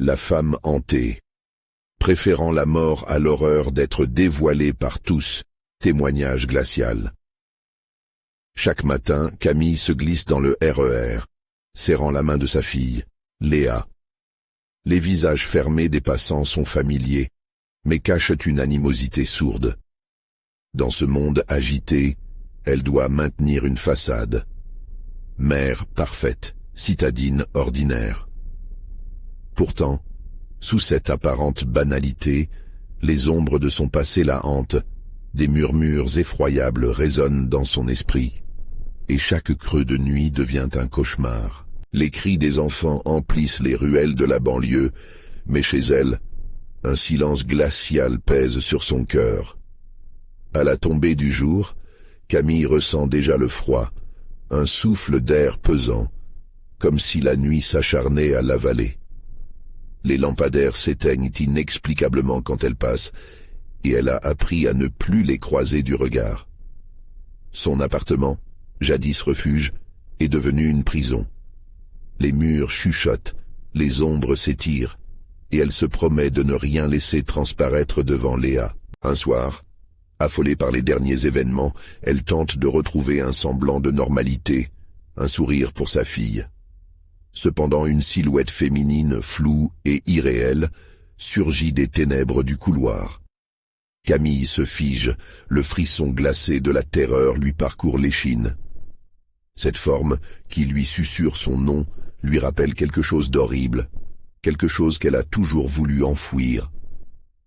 La femme hantée. Préférant la mort à l'horreur d'être dévoilée par tous, témoignage glacial. Chaque matin, Camille se glisse dans le RER, serrant la main de sa fille, Léa. Les visages fermés des passants sont familiers, mais cachent une animosité sourde. Dans ce monde agité, elle doit maintenir une façade. Mère parfaite, citadine ordinaire. Pourtant, sous cette apparente banalité, les ombres de son passé la hantent, des murmures effroyables résonnent dans son esprit, et chaque creux de nuit devient un cauchemar. Les cris des enfants emplissent les ruelles de la banlieue, mais chez elle, un silence glacial pèse sur son cœur. À la tombée du jour, Camille ressent déjà le froid, un souffle d'air pesant, comme si la nuit s'acharnait à l'avaler. Les lampadaires s'éteignent inexplicablement quand elle passe, et elle a appris à ne plus les croiser du regard. Son appartement, jadis refuge, est devenu une prison. Les murs chuchotent, les ombres s'étirent, et elle se promet de ne rien laisser transparaître devant Léa. Un soir, affolée par les derniers événements, elle tente de retrouver un semblant de normalité, un sourire pour sa fille. Cependant, une silhouette féminine floue et irréelle surgit des ténèbres du couloir. Camille se fige, le frisson glacé de la terreur lui parcourt l'échine. Cette forme, qui lui susurre son nom, lui rappelle quelque chose d'horrible, quelque chose qu'elle a toujours voulu enfouir.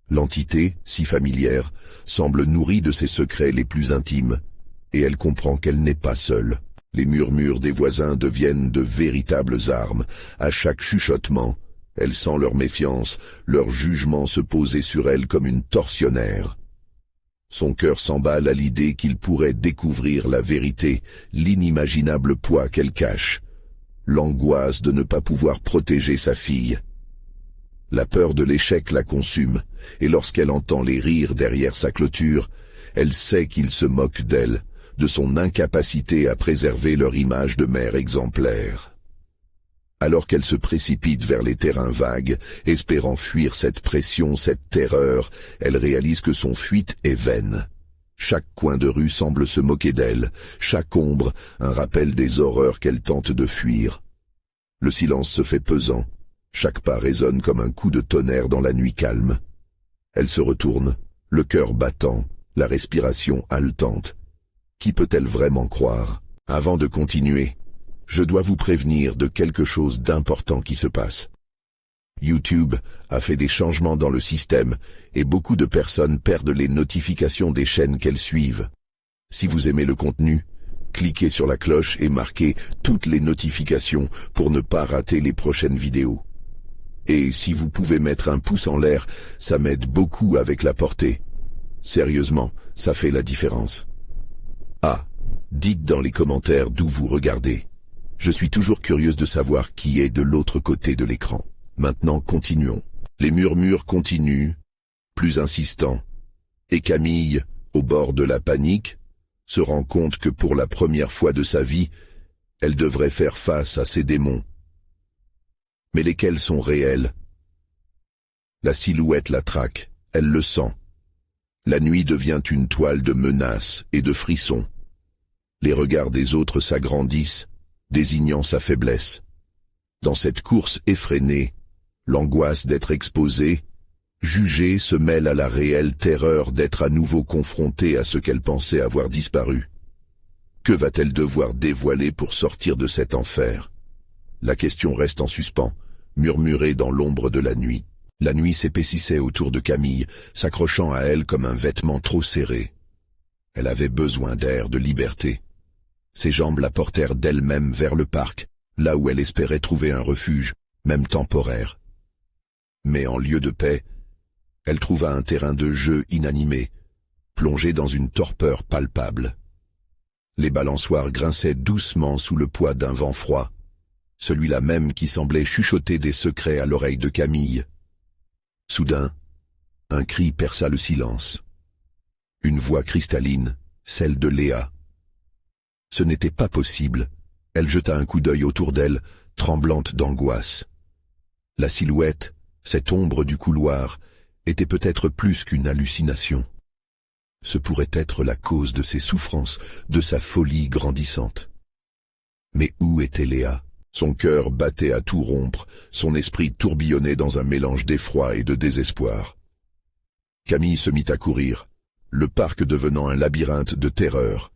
L'entité, si familière, semble nourrie de ses secrets les plus intimes, et elle comprend qu'elle n'est pas seule. Les murmures des voisins deviennent de véritables armes. À chaque chuchotement, elle sent leur méfiance, leur jugement se poser sur elle comme une tortionnaire. Son cœur s'emballe à l'idée qu'il pourrait découvrir la vérité, l'inimaginable poids qu'elle cache, l'angoisse de ne pas pouvoir protéger sa fille. La peur de l'échec la consume, et lorsqu'elle entend les rires derrière sa clôture, elle sait qu'ils se moquent d'elle, de son incapacité à préserver leur image de mère exemplaire. Alors qu'elle se précipite vers les terrains vagues, espérant fuir cette pression, cette terreur, elle réalise que son fuite est vaine. Chaque coin de rue semble se moquer d'elle, chaque ombre, un rappel des horreurs qu'elle tente de fuir. Le silence se fait pesant, chaque pas résonne comme un coup de tonnerre dans la nuit calme. Elle se retourne, le cœur battant, la respiration haletante. Qui peut-elle vraiment croire? Avant de continuer, je dois vous prévenir de quelque chose d'important qui se passe. YouTube a fait des changements dans le système et beaucoup de personnes perdent les notifications des chaînes qu'elles suivent. Si vous aimez le contenu, cliquez sur la cloche et marquez toutes les notifications pour ne pas rater les prochaines vidéos. Et si vous pouvez mettre un pouce en l'air, ça m'aide beaucoup avec la portée. Sérieusement, ça fait la différence. Ah, dites dans les commentaires d'où vous regardez. Je suis toujours curieuse de savoir qui est de l'autre côté de l'écran. Maintenant, continuons. Les murmures continuent, plus insistants, et Camille, au bord de la panique, se rend compte que pour la première fois de sa vie, elle devrait faire face à ces démons. Mais lesquels sont réels? La silhouette la traque, elle le sent. La nuit devient une toile de menaces et de frissons. Les regards des autres s'agrandissent, désignant sa faiblesse. Dans cette course effrénée, l'angoisse d'être exposée, jugée se mêle à la réelle terreur d'être à nouveau confrontée à ce qu'elle pensait avoir disparu. Que va-t-elle devoir dévoiler pour sortir de cet enfer? La question reste en suspens, murmurée dans l'ombre de la nuit. La nuit s'épaississait autour de Camille, s'accrochant à elle comme un vêtement trop serré. Elle avait besoin d'air, de liberté. Ses jambes la portèrent d'elle-même vers le parc, là où elle espérait trouver un refuge, même temporaire. Mais en lieu de paix, elle trouva un terrain de jeu inanimé, plongé dans une torpeur palpable. Les balançoires grinçaient doucement sous le poids d'un vent froid, celui-là même qui semblait chuchoter des secrets à l'oreille de Camille. Soudain, un cri perça le silence. Une voix cristalline, celle de Léa. Ce n'était pas possible. Elle jeta un coup d'œil autour d'elle, tremblante d'angoisse. La silhouette, Cette ombre du couloir était peut-être plus qu'une hallucination. Ce pourrait être la cause de ses souffrances, de sa folie grandissante. Mais où était Léa? Son cœur battait à tout rompre, son esprit tourbillonnait dans un mélange d'effroi et de désespoir. Camille se mit à courir, le parc devenant un labyrinthe de terreur.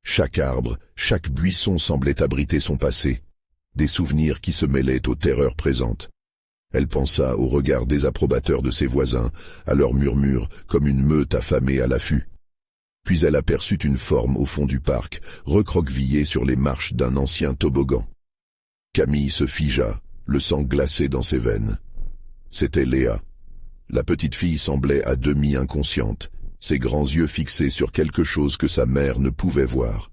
Chaque arbre, chaque buisson semblait abriter son passé, des souvenirs qui se mêlaient aux terreurs présentes. Elle pensa aux regards désapprobateurs de ses voisins, à leurs murmures comme une meute affamée à l'affût. Puis elle aperçut une forme au fond du parc, recroquevillée sur les marches d'un ancien toboggan. Camille se figea, le sang glacé dans ses veines. C'était Léa. La petite fille semblait à demi inconsciente, ses grands yeux fixés sur quelque chose que sa mère ne pouvait voir.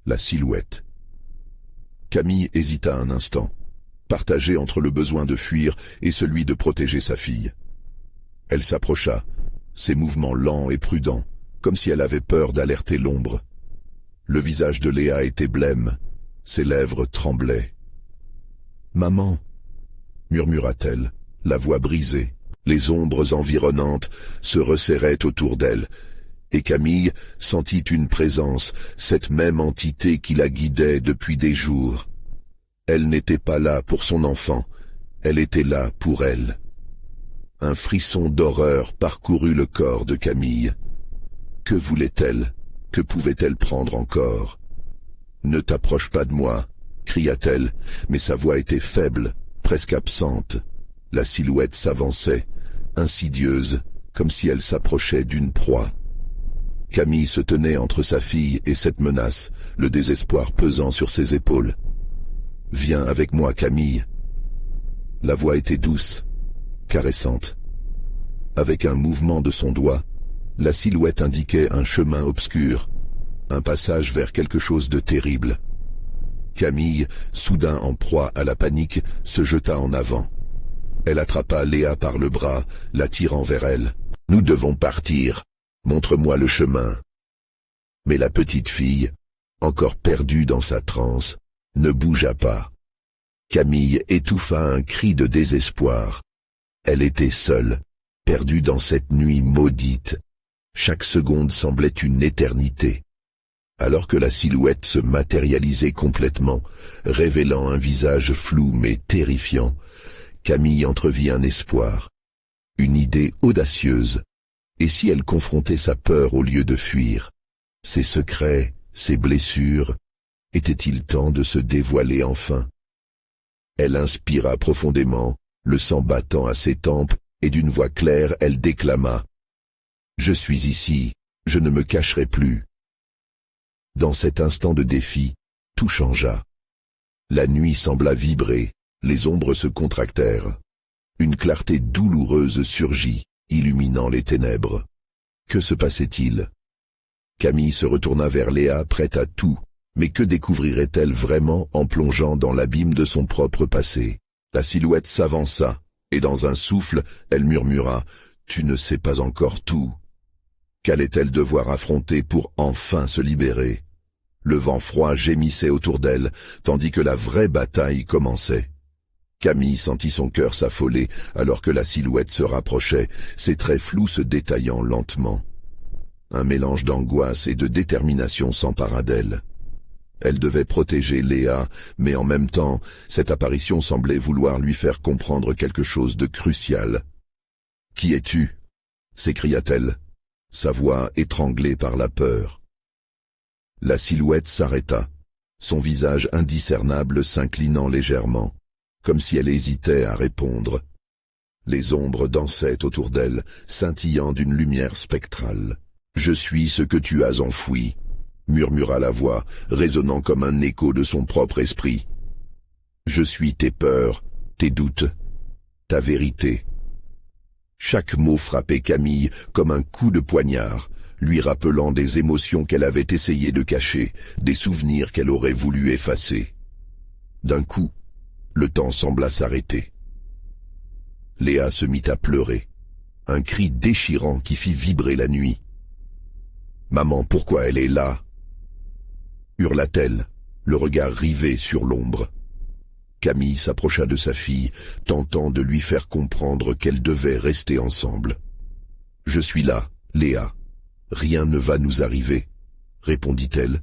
La silhouette. Camille hésita un instant, partagée entre le besoin de fuir et celui de protéger sa fille. Elle s'approcha, ses mouvements lents et prudents, comme si elle avait peur d'alerter l'ombre. Le visage de Léa était blême, ses lèvres tremblaient. « Maman !» murmura-t-elle, la voix brisée. Les ombres environnantes se resserraient autour d'elle, et Camille sentit une présence, cette même entité qui la guidait depuis des jours. Elle n'était pas là pour son enfant, elle était là pour elle. Un frisson d'horreur parcourut le corps de Camille. Que voulait-elle? Que pouvait-elle prendre encore? « Ne t'approche pas de moi !» cria-t-elle, mais sa voix était faible, presque absente. La silhouette s'avançait, insidieuse, comme si elle s'approchait d'une proie. Camille se tenait entre sa fille et cette menace, le désespoir pesant sur ses épaules. « Viens avec moi, Camille !» La voix était douce, caressante. Avec un mouvement de son doigt, la silhouette indiquait un chemin obscur, un passage vers quelque chose de terrible. Camille, soudain en proie à la panique, se jeta en avant. Elle attrapa Léa par le bras, la tirant vers elle. « Nous devons partir. Montre-moi le chemin. » Mais la petite fille, encore perdue dans sa transe, ne bougea pas. Camille étouffa un cri de désespoir. Elle était seule, perdue dans cette nuit maudite. Chaque seconde semblait une éternité. Alors que la silhouette se matérialisait complètement, révélant un visage flou mais terrifiant, Camille entrevit un espoir, une idée audacieuse. Et si elle confrontait sa peur au lieu de fuir? Ses secrets, ses blessures, était-il temps de se dévoiler enfin? Elle inspira profondément, le sang battant à ses tempes, et d'une voix claire, elle déclama « Je suis ici, je ne me cacherai plus. » Dans cet instant de défi, tout changea. La nuit sembla vibrer, les ombres se contractèrent. Une clarté douloureuse surgit, illuminant les ténèbres. Que se passait-il? Camille se retourna vers Léa, prête à tout, mais que découvrirait-elle vraiment en plongeant dans l'abîme de son propre passé? La silhouette s'avança, et dans un souffle, elle murmura « Tu ne sais pas encore tout. » Qu'allait-elle devoir affronter pour enfin se libérer? Le vent froid gémissait autour d'elle, tandis que la vraie bataille commençait. Camille sentit son cœur s'affoler alors que la silhouette se rapprochait, ses traits flous se détaillant lentement. Un mélange d'angoisse et de détermination s'empara d'elle. Elle devait protéger Léa, mais en même temps, cette apparition semblait vouloir lui faire comprendre quelque chose de crucial. « Qui es-tu » s'écria-t-elle, sa voix étranglée par la peur. La silhouette s'arrêta, son visage indiscernable s'inclinant légèrement, comme si elle hésitait à répondre. Les ombres dansaient autour d'elle, scintillant d'une lumière spectrale. « Je suis ce que tu as enfoui », murmura la voix, résonnant comme un écho de son propre esprit. « Je suis tes peurs, tes doutes, ta vérité. » Chaque mot frappait Camille comme un coup de poignard, lui rappelant des émotions qu'elle avait essayé de cacher, des souvenirs qu'elle aurait voulu effacer. D'un coup, le temps sembla s'arrêter. Léa se mit à pleurer, un cri déchirant qui fit vibrer la nuit. « Maman, pourquoi elle est là ?» hurla-t-elle, le regard rivé sur l'ombre. Camille s'approcha de sa fille, tentant de lui faire comprendre qu'elle devait rester ensemble. « Je suis là, Léa. Rien ne va nous arriver, » répondit-elle,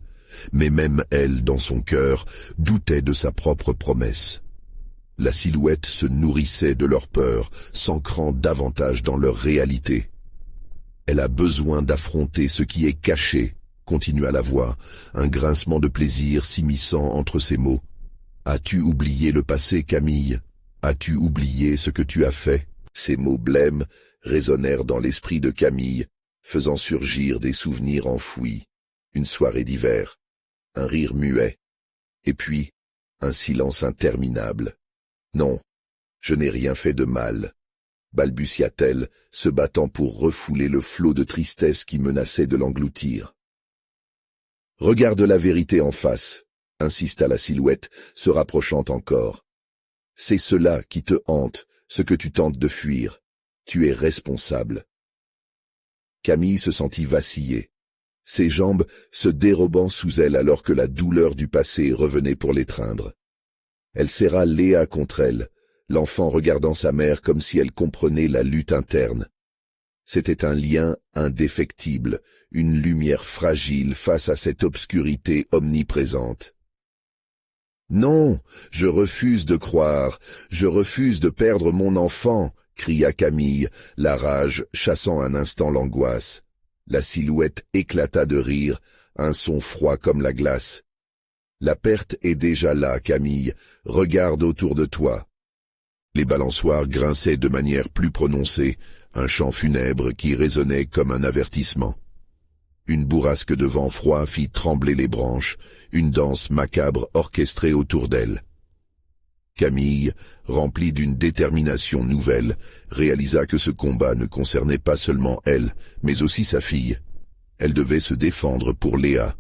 mais même elle, dans son cœur, doutait de sa propre promesse. La silhouette se nourrissait de leur peur, s'ancrant davantage dans leur réalité. « Elle a besoin d'affronter ce qui est caché, » continua la voix, un grincement de plaisir s'immisçant entre ses mots. « As-tu oublié le passé, Camille? As-tu oublié ce que tu as fait ?» Ces mots blêmes résonnèrent dans l'esprit de Camille, faisant surgir des souvenirs enfouis. Une soirée d'hiver, un rire muet, et puis un silence interminable. « Non, je n'ai rien fait de mal, » balbutia-t-elle, se battant pour refouler le flot de tristesse qui menaçait de l'engloutir. « Regarde la vérité en face, » insista la silhouette, se rapprochant encore. « C'est cela qui te hante, ce que tu tentes de fuir. Tu es responsable. » Camille se sentit vaciller, ses jambes se dérobant sous elle alors que la douleur du passé revenait pour l'étreindre. Elle serra Léa contre elle, l'enfant regardant sa mère comme si elle comprenait la lutte interne. C'était un lien indéfectible, une lumière fragile face à cette obscurité omniprésente. « Non, je refuse de croire, je refuse de perdre mon enfant !» cria Camille, la rage chassant un instant l'angoisse. La silhouette éclata de rire, un son froid comme la glace. « La perte est déjà là, Camille, regarde autour de toi. » Les balançoires grinçaient de manière plus prononcée, un chant funèbre qui résonnait comme un avertissement. Une bourrasque de vent froid fit trembler les branches, une danse macabre orchestrée autour d'elle. Camille, remplie d'une détermination nouvelle, réalisa que ce combat ne concernait pas seulement elle, mais aussi sa fille. Elle devait se défendre pour Léa.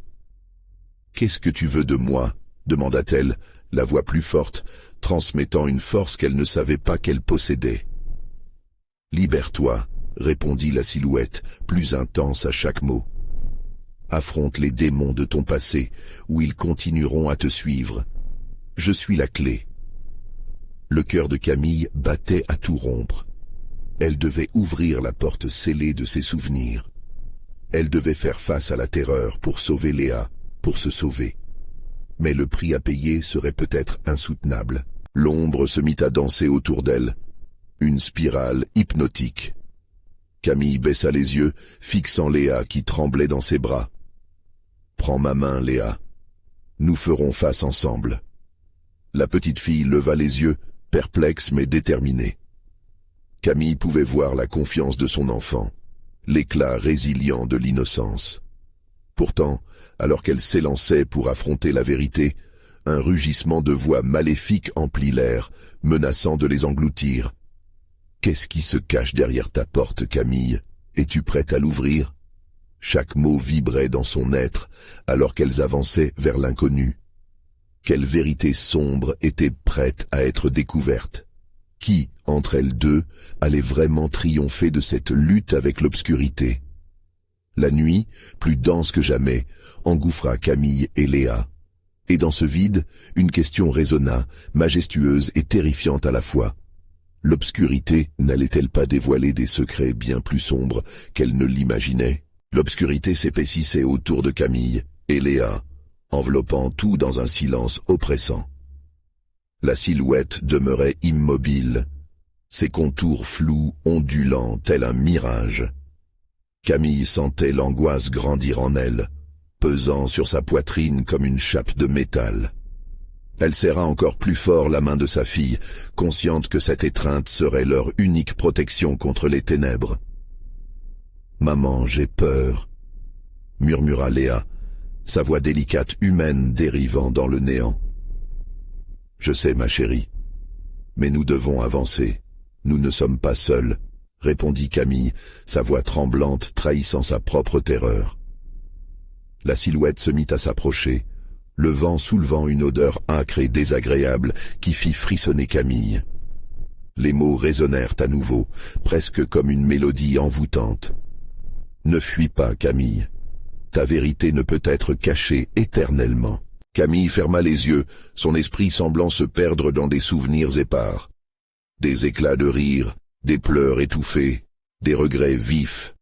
« Qu'est-ce que tu veux de moi ?» demanda-t-elle, la voix plus forte, transmettant une force qu'elle ne savait pas qu'elle possédait. « Libère-toi » répondit la silhouette, plus intense à chaque mot. « Affronte les démons de ton passé, ou ils continueront à te suivre. Je suis la clé. » Le cœur de Camille battait à tout rompre. Elle devait ouvrir la porte scellée de ses souvenirs. Elle devait faire face à la terreur pour sauver Léa, pour se sauver. Mais le prix à payer serait peut-être insoutenable. L'ombre se mit à danser autour d'elle, une spirale hypnotique. Camille baissa les yeux, fixant Léa qui tremblait dans ses bras. « Prends ma main, Léa. Nous ferons face ensemble. » La petite fille leva les yeux, perplexe mais déterminée. Camille pouvait voir la confiance de son enfant, l'éclat résilient de l'innocence. Pourtant, alors qu'elle s'élançait pour affronter la vérité, un rugissement de voix maléfique emplit l'air, menaçant de les engloutir. « Qu'est-ce qui se cache derrière ta porte, Camille? Es-tu prête à l'ouvrir ?» Chaque mot vibrait dans son être, alors qu'elles avançaient vers l'inconnu. Quelle vérité sombre était prête à être découverte? Qui, entre elles deux, allait vraiment triompher de cette lutte avec l'obscurité? La nuit, plus dense que jamais, engouffra Camille et Léa. Et dans ce vide, une question résonna, majestueuse et terrifiante à la fois. L'obscurité n'allait-elle pas dévoiler des secrets bien plus sombres qu'elle ne l'imaginait? L'obscurité s'épaississait autour de Camille et Léa, enveloppant tout dans un silence oppressant. La silhouette demeurait immobile, ses contours flous ondulant tel un mirage. Camille sentait l'angoisse grandir en elle, pesant sur sa poitrine comme une chape de métal. Elle serra encore plus fort la main de sa fille, consciente que cette étreinte serait leur unique protection contre les ténèbres. « Maman, j'ai peur » murmura Léa, sa voix délicate humaine dérivant dans le néant. « Je sais, ma chérie, mais nous devons avancer. Nous ne sommes pas seuls, » répondit Camille, sa voix tremblante trahissant sa propre terreur. La silhouette se mit à s'approcher, le vent soulevant une odeur âcre et désagréable qui fit frissonner Camille. Les mots résonnèrent à nouveau, presque comme une mélodie envoûtante. « Ne fuis pas, Camille. Ta vérité ne peut être cachée éternellement. » Camille ferma les yeux, son esprit semblant se perdre dans des souvenirs épars. Des éclats de rire, des pleurs étouffés, des regrets vifs.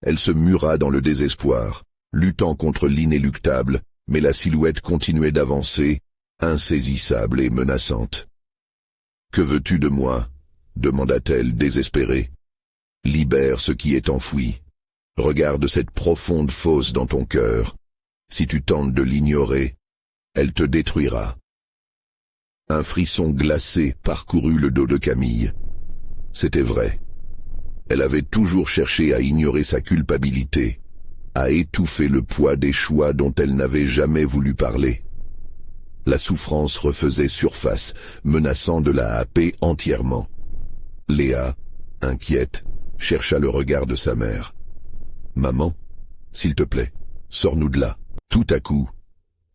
Elle se mura dans le désespoir, luttant contre l'inéluctable, mais la silhouette continuait d'avancer, insaisissable et menaçante. « Que veux-tu de moi ?» demanda-t-elle désespérée. « Libère ce qui est enfoui. Regarde cette profonde fosse dans ton cœur. Si tu tentes de l'ignorer, elle te détruira. » Un frisson glacé parcourut le dos de Camille. C'était vrai. Elle avait toujours cherché à ignorer sa culpabilité, à étouffer le poids des choix dont elle n'avait jamais voulu parler. La souffrance refaisait surface, menaçant de la happer entièrement. Léa, inquiète, chercha le regard de sa mère. « Maman, s'il te plaît, sors-nous de là. » Tout à coup,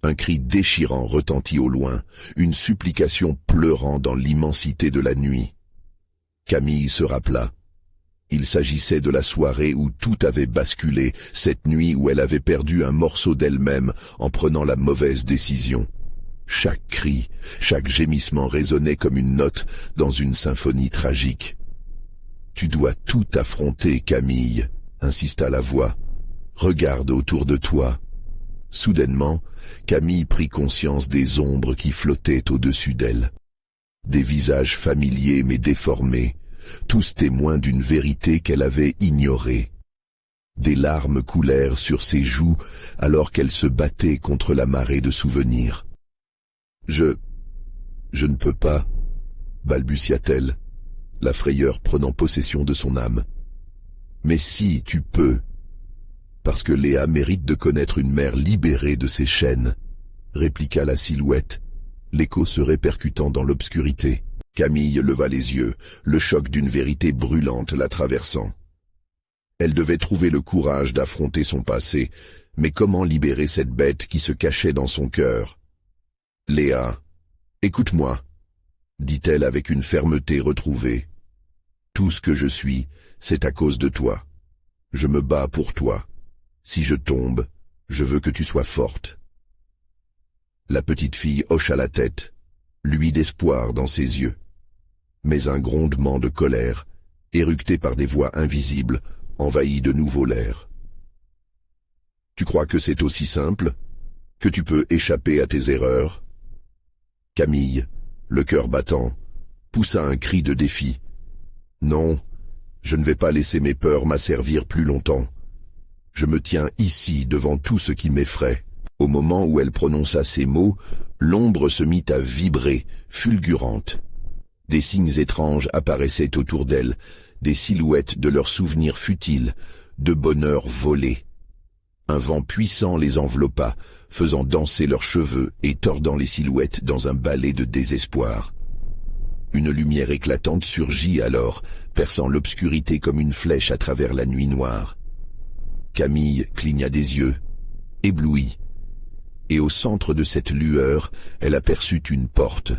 un cri déchirant retentit au loin, une supplication pleurant dans l'immensité de la nuit. Camille se rappela. Il s'agissait de la soirée où tout avait basculé, cette nuit où elle avait perdu un morceau d'elle-même en prenant la mauvaise décision. Chaque cri, chaque gémissement résonnait comme une note dans une symphonie tragique. « Tu dois tout affronter, Camille », insista la voix. « Regarde autour de toi. » Soudainement, Camille prit conscience des ombres qui flottaient au-dessus d'elle. Des visages familiers mais déformés, tous témoins d'une vérité qu'elle avait ignorée. Des larmes coulèrent sur ses joues alors qu'elle se battait contre la marée de souvenirs. « Je ne peux pas, » balbutia-t-elle, la frayeur prenant possession de son âme. « Mais si, tu peux, parce que Léa mérite de connaître une mère libérée de ses chaînes, » répliqua la silhouette, l'écho se répercutant dans l'obscurité. Camille leva les yeux, le choc d'une vérité brûlante la traversant. Elle devait trouver le courage d'affronter son passé, mais comment libérer cette bête qui se cachait dans son cœur? « Léa, écoute-moi, » dit-elle avec une fermeté retrouvée. « Tout ce que je suis, c'est à cause de toi. Je me bats pour toi. Si je tombe, je veux que tu sois forte. » La petite fille hocha la tête, luit d'espoir dans ses yeux. Mais un grondement de colère, éructé par des voix invisibles, envahit de nouveau l'air. « Tu crois que c'est aussi simple? Que tu peux échapper à tes erreurs ?» Camille, le cœur battant, poussa un cri de défi. « Non, je ne vais pas laisser mes peurs m'asservir plus longtemps. Je me tiens ici devant tout ce qui m'effraie. » Au moment où elle prononça ces mots, l'ombre se mit à vibrer, fulgurante. Des signes étranges apparaissaient autour d'elle, des silhouettes de leurs souvenirs futiles, de bonheur volé. Un vent puissant les enveloppa, faisant danser leurs cheveux et tordant les silhouettes dans un ballet de désespoir. Une lumière éclatante surgit alors, perçant l'obscurité comme une flèche à travers la nuit noire. Camille cligna des yeux, éblouie. Et au centre de cette lueur, elle aperçut une porte.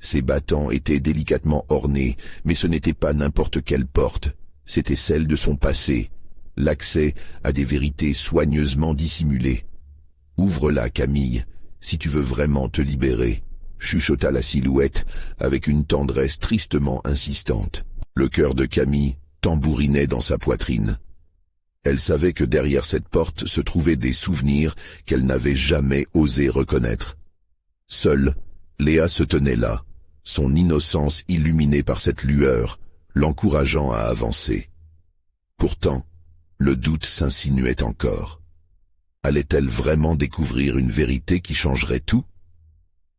Ses battants étaient délicatement ornés, mais ce n'était pas n'importe quelle porte, c'était celle de son passé, l'accès à des vérités soigneusement dissimulées. « Ouvre-la, Camille, si tu veux vraiment te libérer », chuchota la silhouette avec une tendresse tristement insistante. Le cœur de Camille tambourinait dans sa poitrine. Elle savait que derrière cette porte se trouvaient des souvenirs qu'elle n'avait jamais osé reconnaître. Seule, Léa se tenait là, son innocence illuminée par cette lueur, l'encourageant à avancer. Pourtant, le doute s'insinuait encore. Allait-elle vraiment découvrir une vérité qui changerait tout?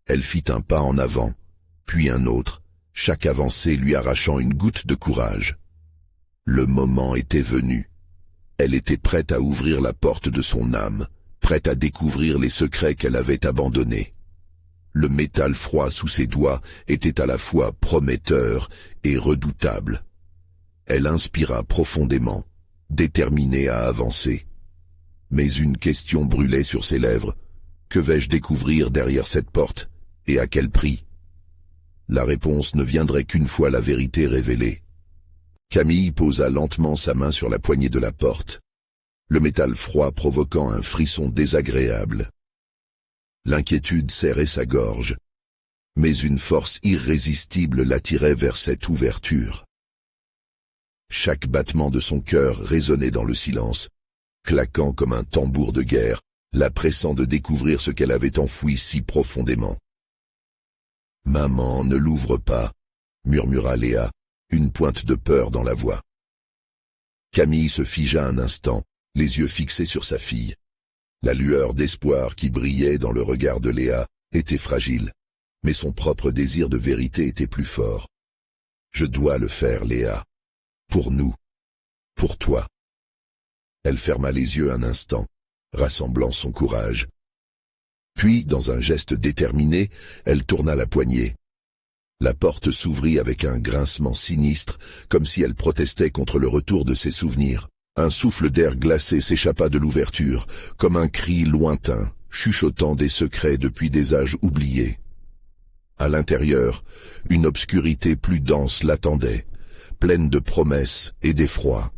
Elle fit un pas en avant, puis un autre, chaque avancée lui arrachant une goutte de courage. Le moment était venu. Elle était prête à ouvrir la porte de son âme, prête à découvrir les secrets qu'elle avait abandonnés. Le métal froid sous ses doigts était à la fois prometteur et redoutable. Elle inspira profondément, déterminée à avancer. Mais une question brûlait sur ses lèvres. Que vais-je découvrir derrière cette porte, et à quel prix? La réponse ne viendrait qu'une fois la vérité révélée. Camille posa lentement sa main sur la poignée de la porte, le métal froid provoquant un frisson désagréable. L'inquiétude serrait sa gorge, mais une force irrésistible l'attirait vers cette ouverture. Chaque battement de son cœur résonnait dans le silence, claquant comme un tambour de guerre, la pressant de découvrir ce qu'elle avait enfoui si profondément. « Maman, ne l'ouvre pas », murmura Léa, une pointe de peur dans la voix. Camille se figea un instant, les yeux fixés sur sa fille. La lueur d'espoir qui brillait dans le regard de Léa était fragile, mais son propre désir de vérité était plus fort. « Je dois le faire, Léa. Pour nous. Pour toi. » Elle ferma les yeux un instant, rassemblant son courage. Puis, dans un geste déterminé, elle tourna la poignée. La porte s'ouvrit avec un grincement sinistre, comme si elle protestait contre le retour de ses souvenirs. Un souffle d'air glacé s'échappa de l'ouverture, comme un cri lointain, chuchotant des secrets depuis des âges oubliés. À l'intérieur, une obscurité plus dense l'attendait, pleine de promesses et d'effroi.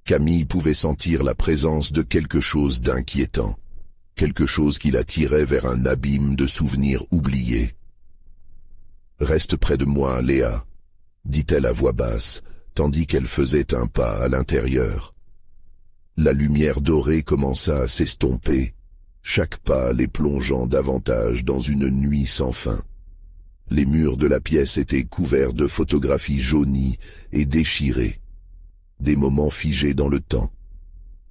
Camille pouvait sentir la présence de quelque chose d'inquiétant, quelque chose qui la tirait vers un abîme de souvenirs oubliés. « Reste près de moi, Léa », dit-elle à voix basse, tandis qu'elle faisait un pas à l'intérieur. La lumière dorée commença à s'estomper, chaque pas les plongeant davantage dans une nuit sans fin. Les murs de la pièce étaient couverts de photographies jaunies et déchirées, des moments figés dans le temps.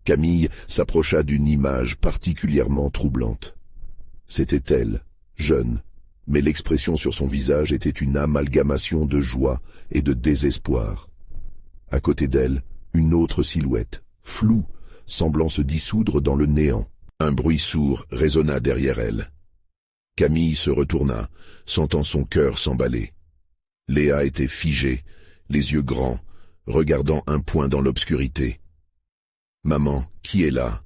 Camille s'approcha d'une image particulièrement troublante. C'était elle, jeune, mais l'expression sur son visage était une amalgamation de joie et de désespoir. À côté d'elle, une autre silhouette, floue, semblant se dissoudre dans le néant. Un bruit sourd résonna derrière elle. Camille se retourna, sentant son cœur s'emballer. Léa était figée, les yeux grands, regardant un point dans l'obscurité. « Maman, qui est là ?»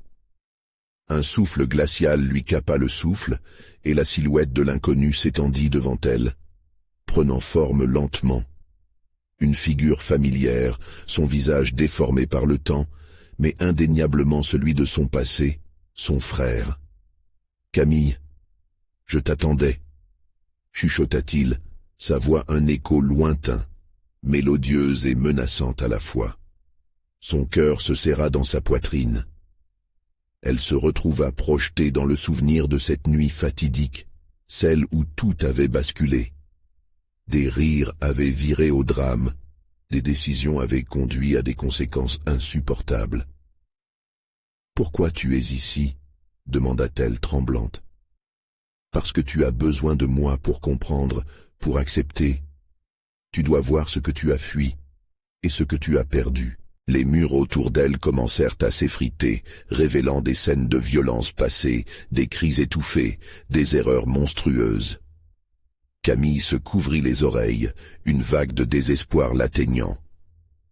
Un souffle glacial lui capa le souffle, et la silhouette de l'inconnu s'étendit devant elle, prenant forme lentement. Une figure familière, son visage déformé par le temps, mais indéniablement celui de son passé, son frère. « Camille, je t'attendais » chuchota-t-il, sa voix un écho lointain, mélodieuse et menaçante à la fois. Son cœur se serra dans sa poitrine. Elle se retrouva projetée dans le souvenir de cette nuit fatidique, celle où tout avait basculé. Des rires avaient viré au drame, des décisions avaient conduit à des conséquences insupportables. « Pourquoi tu es ici ?» demanda-t-elle tremblante. « Parce que tu as besoin de moi pour comprendre, pour accepter. Tu dois voir ce que tu as fui et ce que tu as perdu. » Les murs autour d'elle commencèrent à s'effriter, révélant des scènes de violence passée, des cris étouffés, des erreurs monstrueuses. Camille se couvrit les oreilles, une vague de désespoir l'atteignant.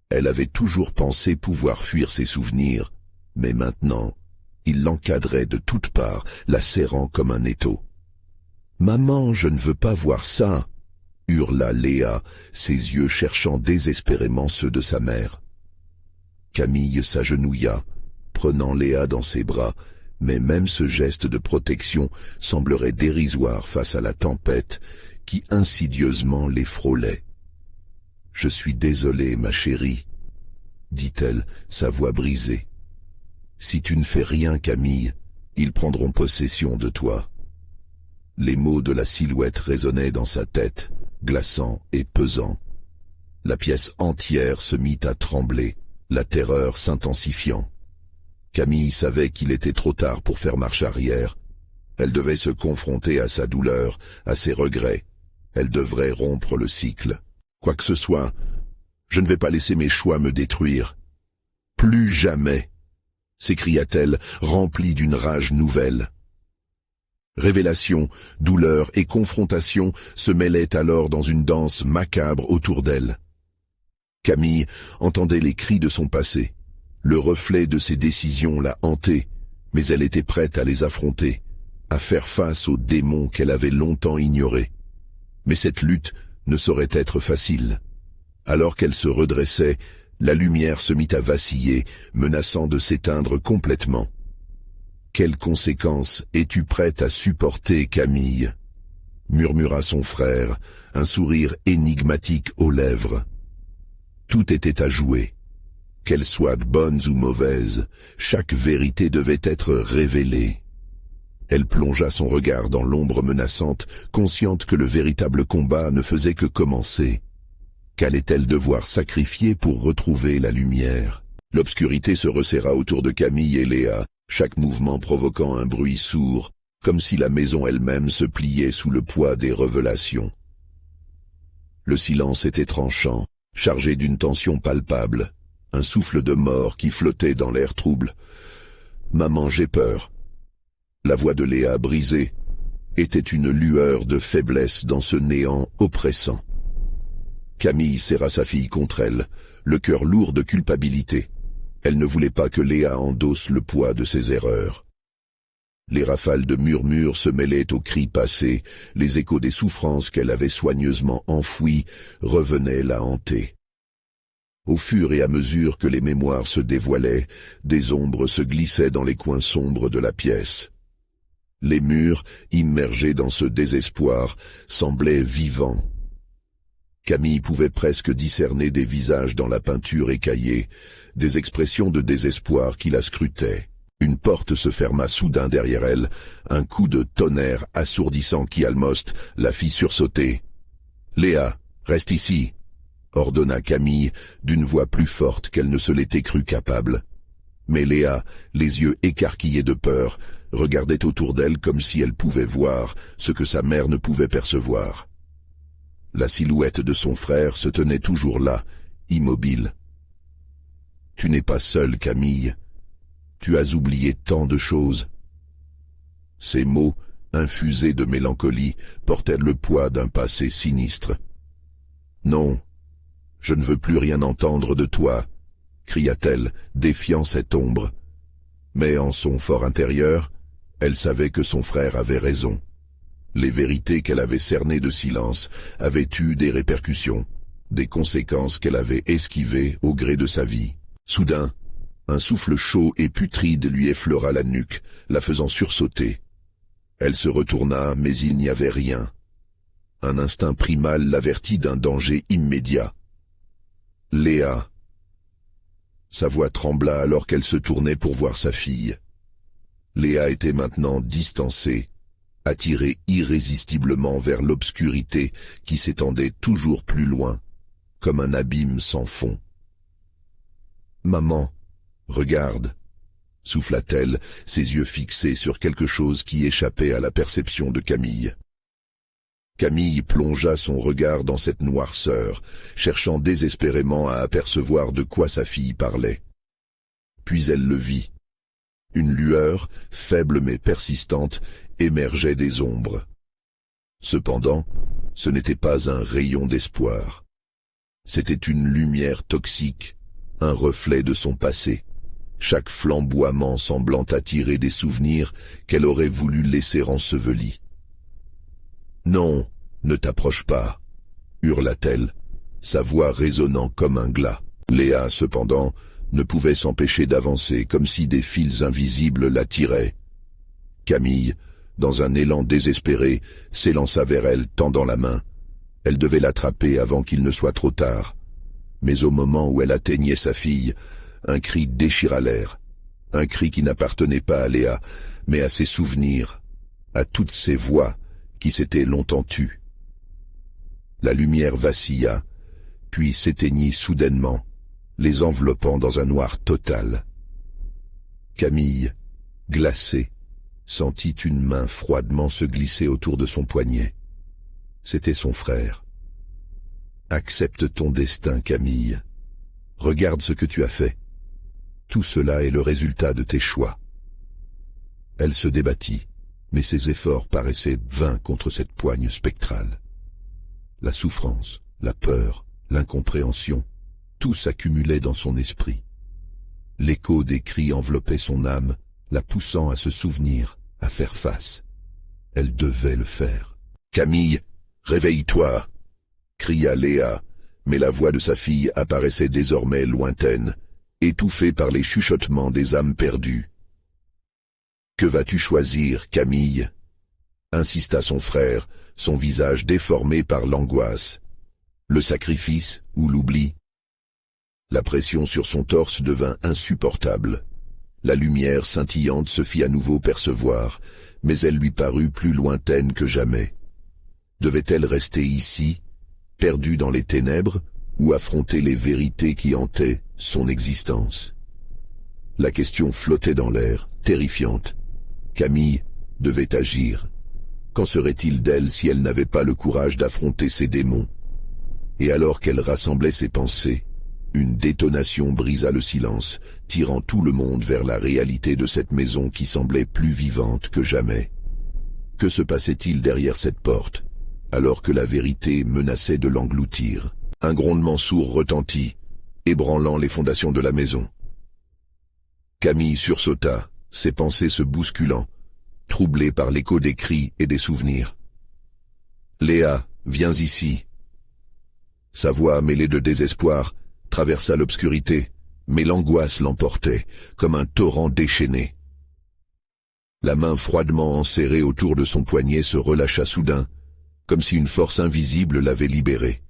Elle avait toujours pensé pouvoir fuir ses souvenirs, mais maintenant, il l'encadrait de toutes parts, la serrant comme un étau. « Maman, je ne veux pas voir ça !» hurla Léa, ses yeux cherchant désespérément ceux de sa mère. Camille s'agenouilla, prenant Léa dans ses bras, mais même ce geste de protection semblerait dérisoire face à la tempête qui insidieusement les frôlait. « Je suis désolée, ma chérie, » dit-elle, sa voix brisée. « Si tu ne fais rien, Camille, ils prendront possession de toi. » Les mots de la silhouette résonnaient dans sa tête, glaçants et pesants. La pièce entière se mit à trembler, la terreur s'intensifiant. Camille savait qu'il était trop tard pour faire marche arrière. Elle devait se confronter à sa douleur, à ses regrets. Elle devrait rompre le cycle. Quoi que ce soit, je ne vais pas laisser mes choix me détruire. Plus jamais, s'écria-t-elle, remplie d'une rage nouvelle. Révélation, douleur et confrontation se mêlaient alors dans une danse macabre autour d'elle. Camille entendait les cris de son passé. Le reflet de ses décisions la hantait, mais elle était prête à les affronter, à faire face aux démons qu'elle avait longtemps ignorés. Mais cette lutte ne saurait être facile. Alors qu'elle se redressait, la lumière se mit à vaciller, menaçant de s'éteindre complètement. Quelles conséquences es-tu prête à supporter, Camille? Murmura son frère, un sourire énigmatique aux lèvres. Tout était à jouer. Qu'elles soient bonnes ou mauvaises, chaque vérité devait être révélée. Elle plongea son regard dans l'ombre menaçante, consciente que le véritable combat ne faisait que commencer. Qu'allait-elle devoir sacrifier pour retrouver la lumière? L'obscurité se resserra autour de Camille et Léa, chaque mouvement provoquant un bruit sourd, comme si la maison elle-même se pliait sous le poids des révélations. Le silence était tranchant, chargé d'une tension palpable, un souffle de mort qui flottait dans l'air trouble. « Maman, j'ai peur. » La voix de Léa, brisée, était une lueur de faiblesse dans ce néant oppressant. Camille serra sa fille contre elle, le cœur lourd de culpabilité. Elle ne voulait pas que Léa endosse le poids de ses erreurs. Les rafales de murmures se mêlaient aux cris passés, les échos des souffrances qu'elle avait soigneusement enfouies revenaient la hanter. Au fur et à mesure que les mémoires se dévoilaient, des ombres se glissaient dans les coins sombres de la pièce. Les murs, immergés dans ce désespoir, semblaient vivants. Camille pouvait presque discerner des visages dans la peinture écaillée, des expressions de désespoir qui la scrutaient. Une porte se ferma soudain derrière elle, un coup de tonnerre assourdissant qui almost la fit sursauter. « Léa, reste ici !» ordonna Camille d'une voix plus forte qu'elle ne se l'était crue capable. Mais Léa, les yeux écarquillés de peur, regardait autour d'elle comme si elle pouvait voir ce que sa mère ne pouvait percevoir. La silhouette de son frère se tenait toujours là, immobile. « Tu n'es pas seule, Camille. Tu as oublié tant de choses. » Ces mots, infusés de mélancolie, portaient le poids d'un passé sinistre. « Non, je ne veux plus rien entendre de toi, » cria-t-elle, défiant cette ombre. Mais en son fort intérieur, elle savait que son frère avait raison. Les vérités qu'elle avait cernées de silence avaient eu des répercussions, des conséquences qu'elle avait esquivées au gré de sa vie. Soudain, un souffle chaud et putride lui effleura la nuque, la faisant sursauter. Elle se retourna, mais il n'y avait rien. Un instinct primal l'avertit d'un danger immédiat. « Léa !» Sa voix trembla alors qu'elle se tournait pour voir sa fille. Léa était maintenant distancée, attirée irrésistiblement vers l'obscurité qui s'étendait toujours plus loin, comme un abîme sans fond. « Maman, regarde !» souffla-t-elle, ses yeux fixés sur quelque chose qui échappait à la perception de Camille. Camille plongea son regard dans cette noirceur, cherchant désespérément à apercevoir de quoi sa fille parlait. Puis elle le vit. Une lueur, faible mais persistante, émergeait des ombres. Cependant, ce n'était pas un rayon d'espoir. C'était une lumière toxique, un reflet de son passé, chaque flamboiement semblant attirer des souvenirs qu'elle aurait voulu laisser ensevelis. « Non, ne t'approche pas !» hurla-t-elle, sa voix résonnant comme un glas. Léa, cependant, ne pouvait s'empêcher d'avancer comme si des fils invisibles l'attiraient. Camille, dans un élan désespéré, s'élança vers elle, tendant la main. Elle devait l'attraper avant qu'il ne soit trop tard. Mais au moment où elle atteignait sa fille, un cri déchira l'air. Un cri qui n'appartenait pas à Léa, mais à ses souvenirs, à toutes ces voix qui s'étaient longtemps tues. La lumière vacilla, puis s'éteignit soudainement, les enveloppant dans un noir total. Camille, glacée, sentit une main froidement se glisser autour de son poignet. C'était son frère. « Accepte ton destin, Camille. Regarde ce que tu as fait. Tout cela est le résultat de tes choix. » Elle se débattit, mais ses efforts paraissaient vains contre cette poigne spectrale. La souffrance, la peur, l'incompréhension, tout s'accumulait dans son esprit. L'écho des cris enveloppait son âme, la poussant à se souvenir, à faire face. Elle devait le faire. « Camille, réveille-toi !» cria Léa, mais la voix de sa fille apparaissait désormais lointaine, étouffée par les chuchotements des âmes perdues. Que vas-tu choisir, Camille ? Insista son frère, son visage déformé par l'angoisse. Le sacrifice ou l'oubli ? La pression sur son torse devint insupportable. La lumière scintillante se fit à nouveau percevoir, mais elle lui parut plus lointaine que jamais. Devait-elle rester ici, perdue dans les ténèbres, ou affronter les vérités qui hantaient son existence ? La question flottait dans l'air, terrifiante. Camille devait agir. Qu'en serait-il d'elle si elle n'avait pas le courage d'affronter ses démons ? Et alors qu'elle rassemblait ses pensées, une détonation brisa le silence, tirant tout le monde vers la réalité de cette maison qui semblait plus vivante que jamais. Que se passait-il derrière cette porte, alors que la vérité menaçait de l'engloutir ? Un grondement sourd retentit, ébranlant les fondations de la maison. Camille sursauta, ses pensées se bousculant, troublée par l'écho des cris et des souvenirs. « Léa, viens ici !» Sa voix, mêlée de désespoir, traversa l'obscurité, mais l'angoisse l'emportait, comme un torrent déchaîné. La main froidement enserrée autour de son poignet se relâcha soudain, comme si une force invisible l'avait libérée.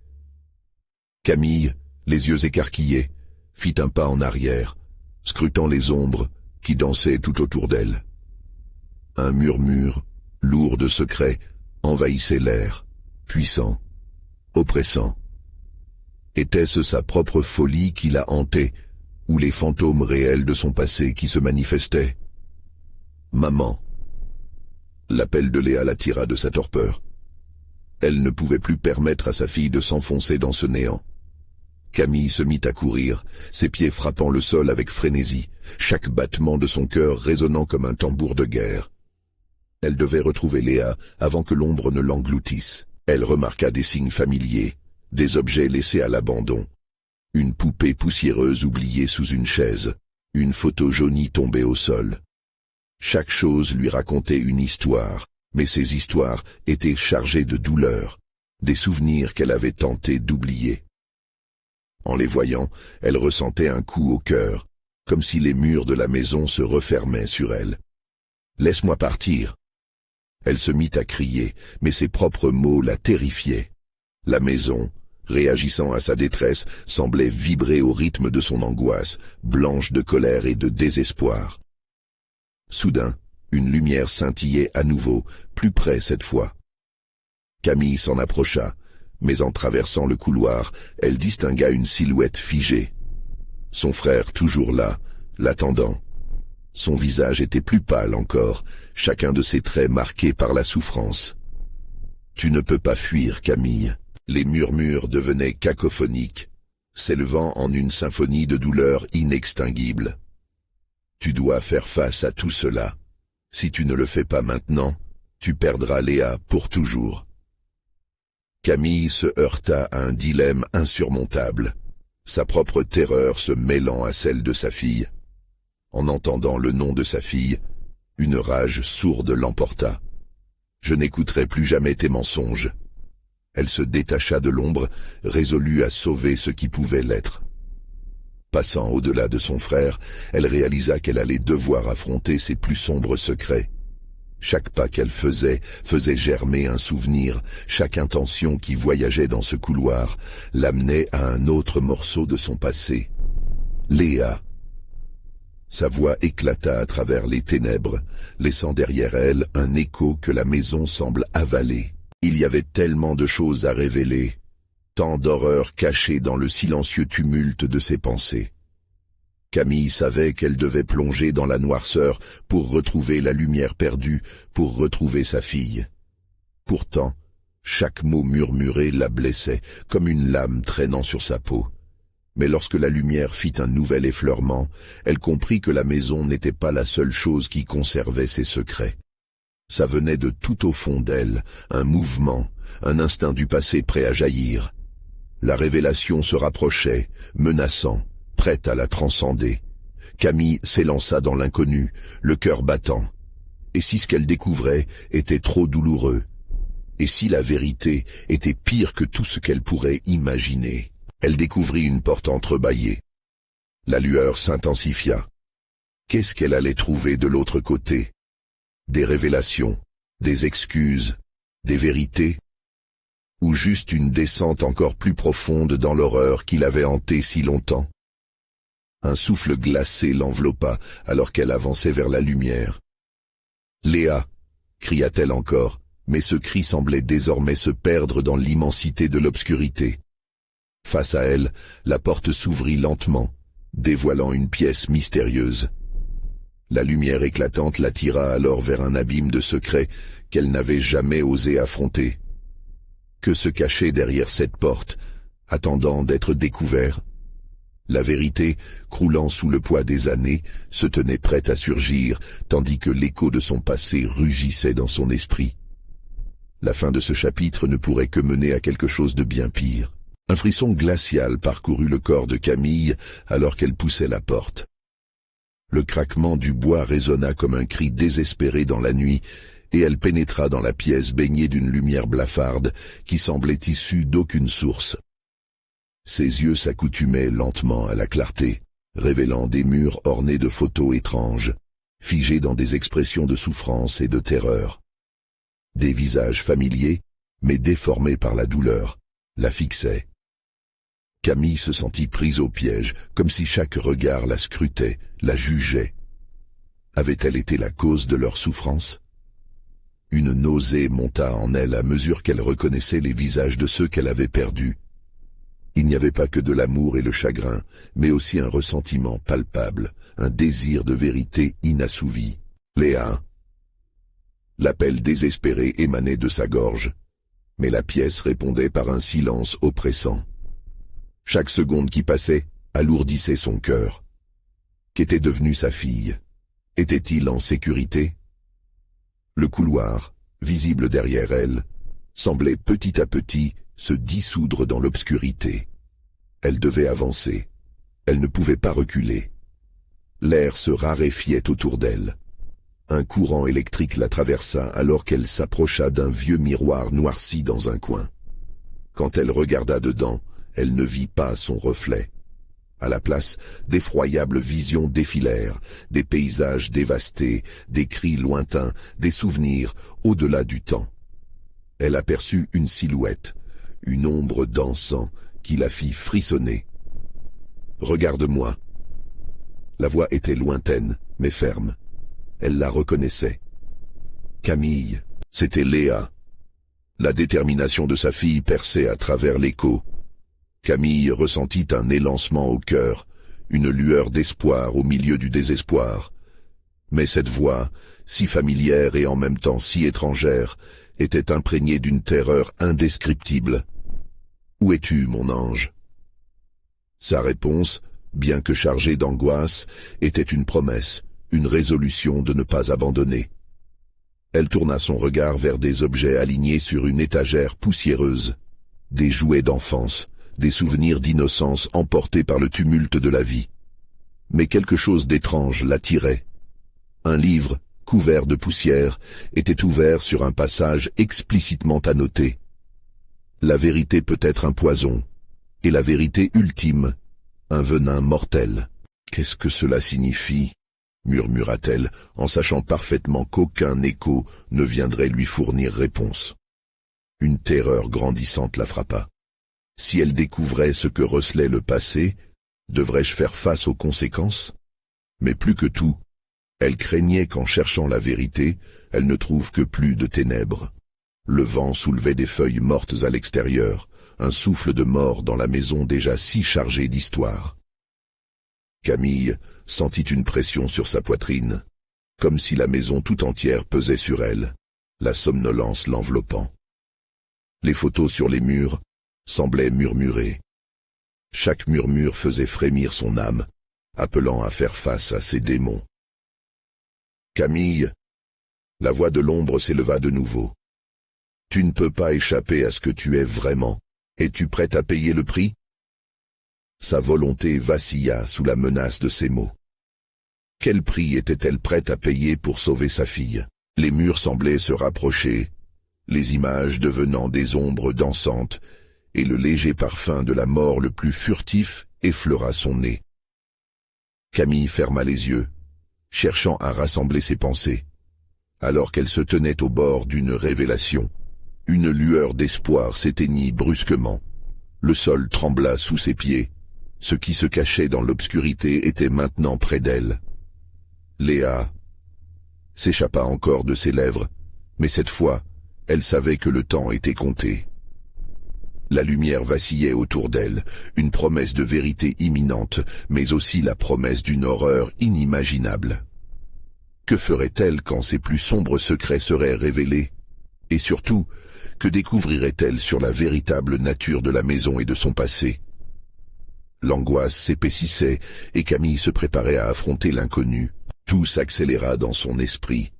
Camille, les yeux écarquillés, fit un pas en arrière, scrutant les ombres qui dansaient tout autour d'elle. Un murmure, lourd de secrets, envahissait l'air, puissant, oppressant. Était-ce sa propre folie qui la hantait, ou les fantômes réels de son passé qui se manifestaient ? « Maman !» L'appel de Léa la tira de sa torpeur. Elle ne pouvait plus permettre à sa fille de s'enfoncer dans ce néant. Camille se mit à courir, ses pieds frappant le sol avec frénésie, chaque battement de son cœur résonnant comme un tambour de guerre. Elle devait retrouver Léa avant que l'ombre ne l'engloutisse. Elle remarqua des signes familiers, des objets laissés à l'abandon. Une poupée poussiéreuse oubliée sous une chaise, une photo jaunie tombée au sol. Chaque chose lui racontait une histoire, mais ces histoires étaient chargées de douleur, des souvenirs qu'elle avait tenté d'oublier. En les voyant, elle ressentait un coup au cœur, comme si les murs de la maison se refermaient sur elle. « Laisse-moi partir !» Elle se mit à crier, mais ses propres mots la terrifiaient. La maison, réagissant à sa détresse, semblait vibrer au rythme de son angoisse, blanche de colère et de désespoir. Soudain, une lumière scintillait à nouveau, plus près cette fois. Camille s'en approcha, mais en traversant le couloir, elle distingua une silhouette figée. Son frère toujours là, l'attendant. Son visage était plus pâle encore, chacun de ses traits marqués par la souffrance. « Tu ne peux pas fuir, Camille !» Les murmures devenaient cacophoniques, s'élevant en une symphonie de douleur inextinguible. « Tu dois faire face à tout cela. Si tu ne le fais pas maintenant, tu perdras Léa pour toujours. » Camille se heurta à un dilemme insurmontable, sa propre terreur se mêlant à celle de sa fille. En entendant le nom de sa fille, une rage sourde l'emporta. « Je n'écouterai plus jamais tes mensonges. » Elle se détacha de l'ombre, résolue à sauver ce qui pouvait l'être. Passant au-delà de son frère, elle réalisa qu'elle allait devoir affronter ses plus sombres secrets. Chaque pas qu'elle faisait germer un souvenir, chaque intention qui voyageait dans ce couloir l'amenait à un autre morceau de son passé. Léa. Sa voix éclata à travers les ténèbres, laissant derrière elle un écho que la maison semble avaler. Il y avait tellement de choses à révéler, tant d'horreurs cachées dans le silencieux tumulte de ses pensées. Camille savait qu'elle devait plonger dans la noirceur pour retrouver la lumière perdue, pour retrouver sa fille. Pourtant, chaque mot murmuré la blessait, comme une lame traînant sur sa peau. Mais lorsque la lumière fit un nouvel effleurement, elle comprit que la maison n'était pas la seule chose qui conservait ses secrets. Ça venait de tout au fond d'elle, un mouvement, un instinct du passé prêt à jaillir. La révélation se rapprochait, menaçant, prête à la transcender. Camille s'élança dans l'inconnu, le cœur battant. Et si ce qu'elle découvrait était trop douloureux? Et si la vérité était pire que tout ce qu'elle pourrait imaginer? Elle découvrit une porte entrebâillée. La lueur s'intensifia. Qu'est-ce qu'elle allait trouver de l'autre côté? Des révélations, des excuses, des vérités, ou juste une descente encore plus profonde dans l'horreur qui l'avait hanté si longtemps. Un souffle glacé l'enveloppa alors qu'elle avançait vers la lumière. « Léa !» cria-t-elle encore, mais ce cri semblait désormais se perdre dans l'immensité de l'obscurité. Face à elle, la porte s'ouvrit lentement, dévoilant une pièce mystérieuse. La lumière éclatante l'attira alors vers un abîme de secrets qu'elle n'avait jamais osé affronter. Que se cachait derrière cette porte, attendant d'être découvert? La vérité, croulant sous le poids des années, se tenait prête à surgir, tandis que l'écho de son passé rugissait dans son esprit. La fin de ce chapitre ne pourrait que mener à quelque chose de bien pire. Un frisson glacial parcourut le corps de Camille alors qu'elle poussait la porte. Le craquement du bois résonna comme un cri désespéré dans la nuit, et elle pénétra dans la pièce baignée d'une lumière blafarde qui semblait issue d'aucune source. Ses yeux s'accoutumaient lentement à la clarté, révélant des murs ornés de photos étranges, figés dans des expressions de souffrance et de terreur. Des visages familiers, mais déformés par la douleur, la fixaient. Camille se sentit prise au piège, comme si chaque regard la scrutait, la jugeait. Avait-elle été la cause de leur souffrance? Une nausée monta en elle à mesure qu'elle reconnaissait les visages de ceux qu'elle avait perdus. Il n'y avait pas que de l'amour et le chagrin, mais aussi un ressentiment palpable, un désir de vérité inassouvi. « Léa !» L'appel désespéré émanait de sa gorge, mais la pièce répondait par un silence oppressant. Chaque seconde qui passait alourdissait son cœur. Qu'était devenue sa fille? Était-il en sécurité? Le couloir, visible derrière elle, semblait petit à petit se dissoudre dans l'obscurité. Elle devait avancer. Elle ne pouvait pas reculer. L'air se raréfiait autour d'elle. Un courant électrique la traversa alors qu'elle s'approcha d'un vieux miroir noirci dans un coin. Quand elle regarda dedans, elle ne vit pas son reflet. À la place, d'effroyables visions défilèrent, des paysages dévastés, des cris lointains, des souvenirs au-delà du temps. Elle aperçut une silhouette, une ombre dansant qui la fit frissonner. « Regarde-moi !» La voix était lointaine, mais ferme. Elle la reconnaissait. Camille, c'était Léa. La détermination de sa fille perçait à travers l'écho. Camille ressentit un élancement au cœur, une lueur d'espoir au milieu du désespoir. Mais cette voix, si familière et en même temps si étrangère, était imprégnée d'une terreur indescriptible. « Où es-tu, mon ange ?» Sa réponse, bien que chargée d'angoisse, était une promesse, une résolution de ne pas abandonner. Elle tourna son regard vers des objets alignés sur une étagère poussiéreuse, des jouets d'enfance, des souvenirs d'innocence emportés par le tumulte de la vie. Mais quelque chose d'étrange l'attirait. Un livre, couvert de poussière, était ouvert sur un passage explicitement annoté. La vérité peut être un poison, et la vérité ultime, un venin mortel. « Qu'est-ce que cela signifie ?» murmura-t-elle, en sachant parfaitement qu'aucun écho ne viendrait lui fournir réponse. Une terreur grandissante la frappa. Si elle découvrait ce que recelait le passé, devrais-je faire face aux conséquences? Mais plus que tout, elle craignait qu'en cherchant la vérité, elle ne trouve que plus de ténèbres. Le vent soulevait des feuilles mortes à l'extérieur, un souffle de mort dans la maison déjà si chargée d'histoire. Camille sentit une pression sur sa poitrine, comme si la maison tout entière pesait sur elle, la somnolence l'enveloppant. Les photos sur les murs semblaient murmurer. Chaque murmure faisait frémir son âme, appelant à faire face à ses démons. « Camille !» La voix de l'ombre s'éleva de nouveau. « Tu ne peux pas échapper à ce que tu es vraiment. Es-tu prête à payer le prix ?» Sa volonté vacilla sous la menace de ces mots. Quel prix était-elle prête à payer pour sauver sa fille? Les murs semblaient se rapprocher, les images devenant des ombres dansantes, et le léger parfum de la mort le plus furtif effleura son nez. Camille ferma les yeux, cherchant à rassembler ses pensées. Alors qu'elle se tenait au bord d'une révélation, une lueur d'espoir s'éteignit brusquement. Le sol trembla sous ses pieds. Ce qui se cachait dans l'obscurité était maintenant près d'elle. Léa s'échappa encore de ses lèvres, mais cette fois, elle savait que le temps était compté. La lumière vacillait autour d'elle, une promesse de vérité imminente, mais aussi la promesse d'une horreur inimaginable. Que ferait-elle quand ses plus sombres secrets seraient révélés? Et surtout, que découvrirait-elle sur la véritable nature de la maison et de son passé? L'angoisse s'épaississait et Camille se préparait à affronter l'inconnu. Tout s'accéléra dans son esprit.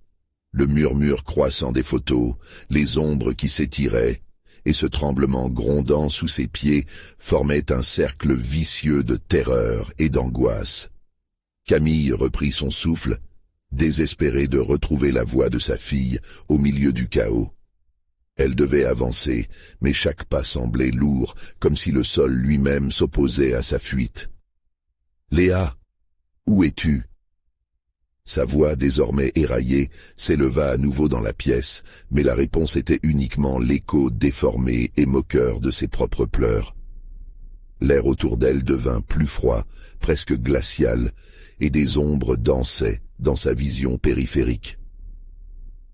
Le murmure croissant des photos, les ombres qui s'étiraient, et ce tremblement grondant sous ses pieds formait un cercle vicieux de terreur et d'angoisse. Camille reprit son souffle, désespérée de retrouver la voix de sa fille au milieu du chaos. Elle devait avancer, mais chaque pas semblait lourd, comme si le sol lui-même s'opposait à sa fuite. « Léa, où es-tu » Sa voix, désormais éraillée, s'éleva à nouveau dans la pièce, mais la réponse était uniquement l'écho déformé et moqueur de ses propres pleurs. L'air autour d'elle devint plus froid, presque glacial, et des ombres dansaient dans sa vision périphérique.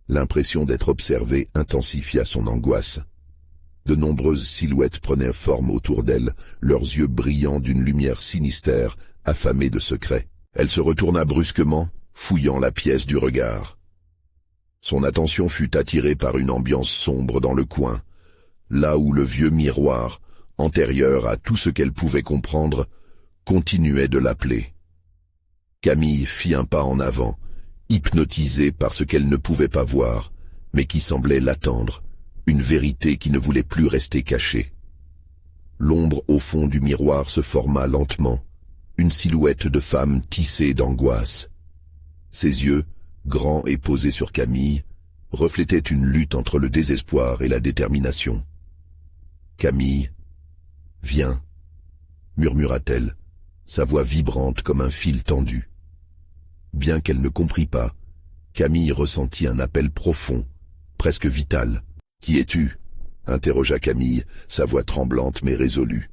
L'impression d'être observée intensifia son angoisse. De nombreuses silhouettes prenaient forme autour d'elle, leurs yeux brillants d'une lumière sinistère, affamés de secrets. Elle se retourna brusquement, fouillant la pièce du regard. Son attention fut attirée par une ambiance sombre dans le coin, là où le vieux miroir, antérieur à tout ce qu'elle pouvait comprendre, continuait de l'appeler. Camille fit un pas en avant, hypnotisée par ce qu'elle ne pouvait pas voir, mais qui semblait l'attendre, une vérité qui ne voulait plus rester cachée. L'ombre au fond du miroir se forma lentement, une silhouette de femme tissée d'angoisse. Ses yeux, grands et posés sur Camille, reflétaient une lutte entre le désespoir et la détermination. « Camille, viens » murmura-t-elle, sa voix vibrante comme un fil tendu. Bien qu'elle ne comprît pas, Camille ressentit un appel profond, presque vital. « Qui es-tu » interrogea Camille, sa voix tremblante mais résolue.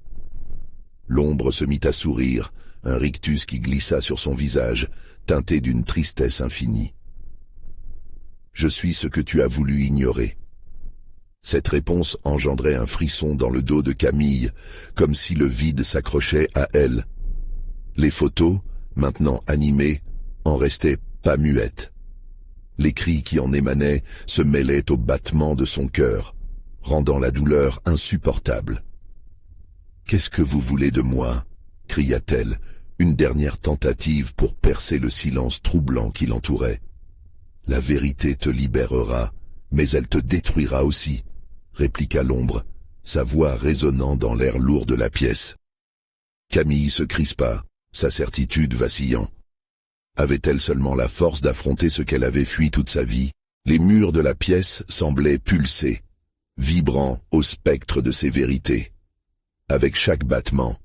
L'ombre se mit à sourire, un rictus qui glissa sur son visage, teinté d'une tristesse infinie. « Je suis ce que tu as voulu ignorer. » Cette réponse engendrait un frisson dans le dos de Camille, comme si le vide s'accrochait à elle. Les photos, maintenant animées, en restaient pas muettes. Les cris qui en émanaient se mêlaient aux battements de son cœur, rendant la douleur insupportable. « Qu'est-ce que vous voulez de moi » cria-t-elle, une dernière tentative pour percer le silence troublant qui l'entourait. « La vérité te libérera, mais elle te détruira aussi » répliqua l'ombre, sa voix résonnant dans l'air lourd de la pièce. Camille se crispa, sa certitude vacillant. Avait-elle seulement la force d'affronter ce qu'elle avait fui toute sa vie? Les murs de la pièce semblaient pulser, vibrant au spectre de ses vérités. Avec chaque battement,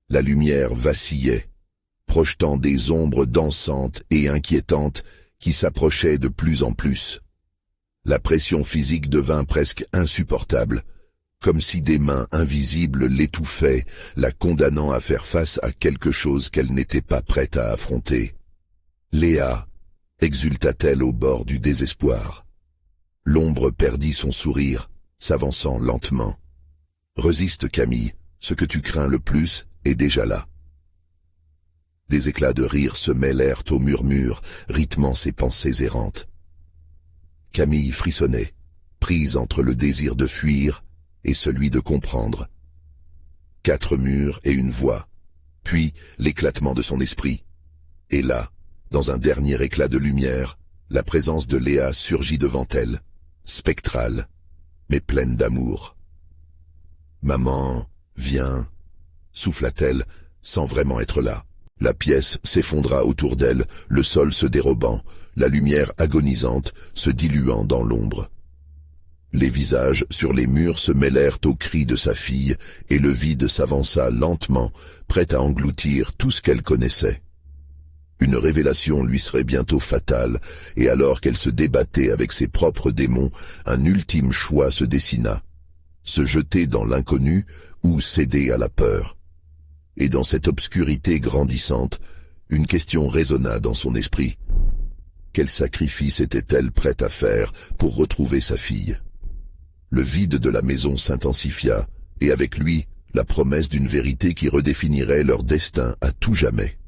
la lumière vacillait, projetant des ombres dansantes et inquiétantes qui s'approchaient de plus en plus. La pression physique devint presque insupportable, comme si des mains invisibles l'étouffaient, la condamnant à faire face à quelque chose qu'elle n'était pas prête à affronter. « Léa » exulta-t-elle au bord du désespoir. L'ombre perdit son sourire, s'avançant lentement. « Résiste, Camille, ce que tu crains le plus est déjà là. » Des éclats de rire se mêlèrent au murmure, rythmant ses pensées errantes. Camille frissonnait, prise entre le désir de fuir et celui de comprendre. 4 murs et une voix, puis l'éclatement de son esprit. Et là, dans un dernier éclat de lumière, la présence de Léa surgit devant elle, spectrale, mais pleine d'amour. « Maman, viens » souffla-t-elle, sans vraiment être là. La pièce s'effondra autour d'elle, le sol se dérobant, la lumière agonisante se diluant dans l'ombre. Les visages sur les murs se mêlèrent aux cris de sa fille, et le vide s'avança lentement, prêt à engloutir tout ce qu'elle connaissait. Une révélation lui serait bientôt fatale, et alors qu'elle se débattait avec ses propres démons, un ultime choix se dessina. Se jeter dans l'inconnu ou céder à la peur. Et dans cette obscurité grandissante, une question résonna dans son esprit. Quel sacrifice était-elle prête à faire pour retrouver sa fille? Le vide de la maison s'intensifia, et avec lui, la promesse d'une vérité qui redéfinirait leur destin à tout jamais.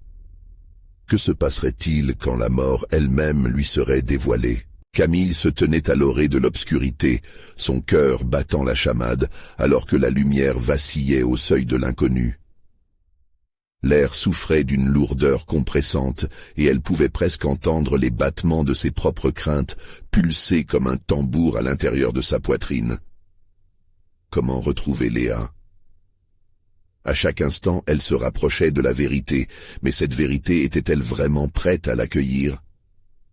Que se passerait-il quand la mort elle-même lui serait dévoilée? Camille se tenait à l'orée de l'obscurité, son cœur battant la chamade, alors que la lumière vacillait au seuil de l'inconnu. L'air souffrait d'une lourdeur compressante, et elle pouvait presque entendre les battements de ses propres craintes pulser comme un tambour à l'intérieur de sa poitrine. Comment retrouver Léa? À chaque instant, elle se rapprochait de la vérité, mais cette vérité était-elle vraiment prête à l'accueillir?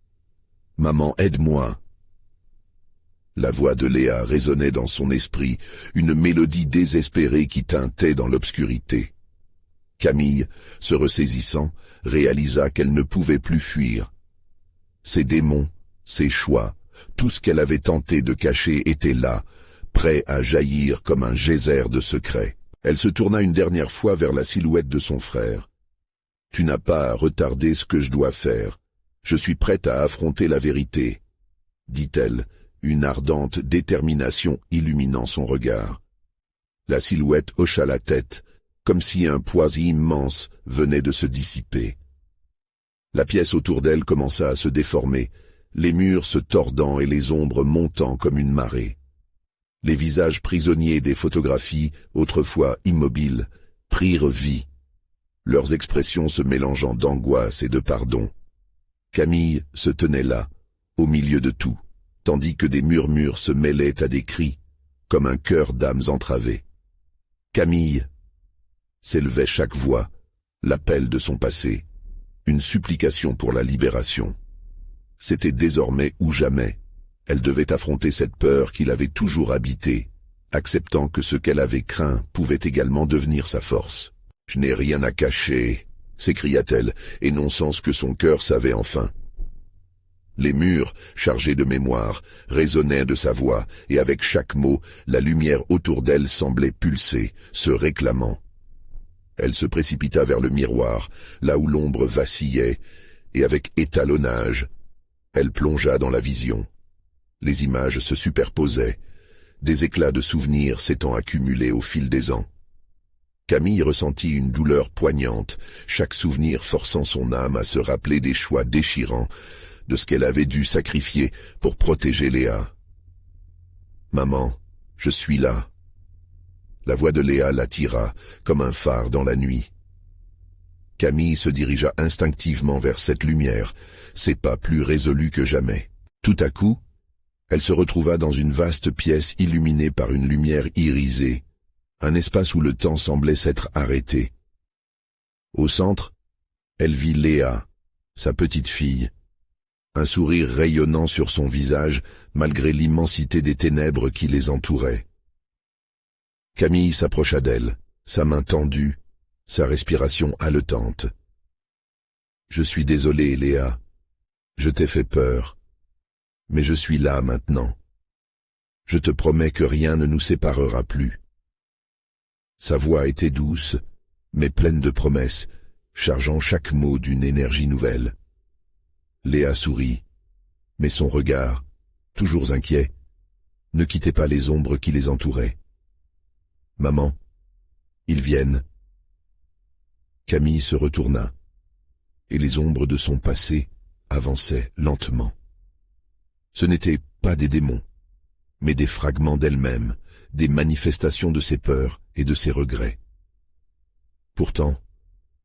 « Maman, aide-moi !» La voix de Léa résonnait dans son esprit, une mélodie désespérée qui tintait dans l'obscurité. Camille, se ressaisissant, réalisa qu'elle ne pouvait plus fuir. Ses démons, ses choix, tout ce qu'elle avait tenté de cacher était là, prêt à jaillir comme un geyser de secrets. Elle se tourna une dernière fois vers la silhouette de son frère. « Tu n'as pas à retarder ce que je dois faire. Je suis prête à affronter la vérité, » dit-elle, une ardente détermination illuminant son regard. La silhouette hocha la tête, comme si un poids immense venait de se dissiper. La pièce autour d'elle commença à se déformer, les murs se tordant et les ombres montant comme une marée. Les visages prisonniers des photographies, autrefois immobiles, prirent vie, leurs expressions se mélangeant d'angoisse et de pardon. Camille se tenait là, au milieu de tout, tandis que des murmures se mêlaient à des cris, comme un chœur d'âmes entravées. Camille, s'élevait chaque voix, l'appel de son passé, une supplication pour la libération. C'était désormais ou jamais. Elle devait affronter cette peur qui l'avait toujours habitée, acceptant que ce qu'elle avait craint pouvait également devenir sa force. « Je n'ai rien à cacher », s'écria-t-elle, énonçant ce que son cœur savait enfin. Les murs, chargés de mémoire, résonnaient de sa voix, et avec chaque mot, la lumière autour d'elle semblait pulser, se réclamant. Elle se précipita vers le miroir, là où l'ombre vacillait, et avec étalonnage, elle plongea dans la vision. Les images se superposaient, des éclats de souvenirs s'étant accumulés au fil des ans. Camille ressentit une douleur poignante, chaque souvenir forçant son âme à se rappeler des choix déchirants, de ce qu'elle avait dû sacrifier pour protéger Léa. « Maman, je suis là. » La voix de Léa l'attira, comme un phare dans la nuit. Camille se dirigea instinctivement vers cette lumière, ses pas plus résolus que jamais. Tout à coup, elle se retrouva dans une vaste pièce illuminée par une lumière irisée, un espace où le temps semblait s'être arrêté. Au centre, elle vit Léa, sa petite fille, un sourire rayonnant sur son visage malgré l'immensité des ténèbres qui les entouraient. Camille s'approcha d'elle, sa main tendue, sa respiration haletante. « Je suis désolé, Léa. Je t'ai fait peur. Mais je suis là maintenant. Je te promets que rien ne nous séparera plus. » Sa voix était douce, mais pleine de promesses, chargeant chaque mot d'une énergie nouvelle. Léa sourit, mais son regard, toujours inquiet, ne quittait pas les ombres qui les entouraient. « Maman, ils viennent. » Camille se retourna, et les ombres de son passé avançaient lentement. Ce n'étaient pas des démons, mais des fragments d'elle-même, des manifestations de ses peurs et de ses regrets. Pourtant,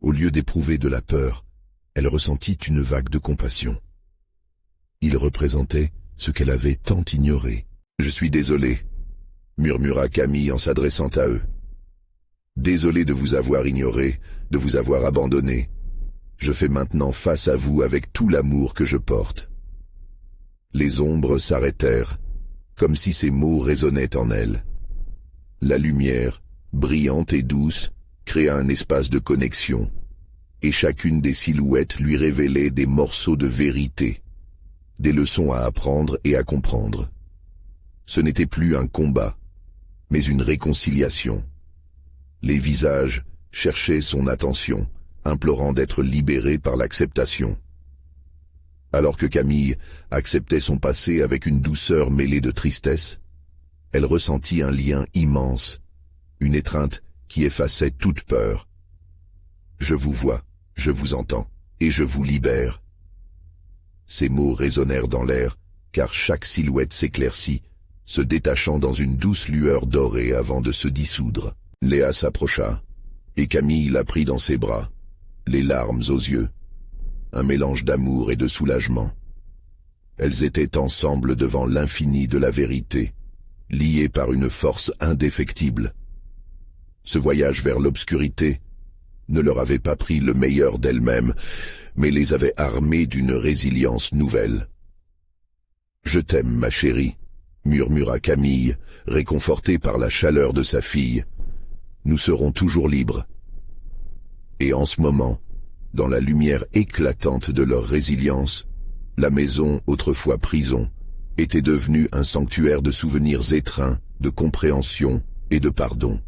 au lieu d'éprouver de la peur, elle ressentit une vague de compassion. Il représentait ce qu'elle avait tant ignoré. « Je suis désolé », murmura Camille en s'adressant à eux. « Désolé de vous avoir ignoré, de vous avoir abandonné. Je fais maintenant face à vous avec tout l'amour que je porte. » Les ombres s'arrêtèrent, comme si ces mots résonnaient en elle. La lumière, brillante et douce, créa un espace de connexion. et chacune des silhouettes lui révélait des morceaux de vérité, des leçons à apprendre et à comprendre. Ce n'était plus un combat, mais une réconciliation. Les visages cherchaient son attention, implorant d'être libérés par l'acceptation. Alors que Camille acceptait son passé avec une douceur mêlée de tristesse, elle ressentit un lien immense, une étreinte qui effaçait toute peur. « Je vous vois, je vous entends, et je vous libère. » Ces mots résonnèrent dans l'air, car chaque silhouette s'éclaircit, se détachant dans une douce lueur dorée avant de se dissoudre. Léa s'approcha, et Camille la prit dans ses bras, les larmes aux yeux, un mélange d'amour et de soulagement. Elles étaient ensemble devant l'infini de la vérité, liées par une force indéfectible. Ce voyage vers l'obscurité ne leur avait pas pris le meilleur d'elles-mêmes, mais les avait armées d'une résilience nouvelle. « Je t'aime, ma chérie », murmura Camille, réconfortée par la chaleur de sa fille. « Nous serons toujours libres. » Et en ce moment, dans la lumière éclatante de leur résilience, la maison, autrefois prison, était devenue un sanctuaire de souvenirs étreints, de compréhension et de pardon.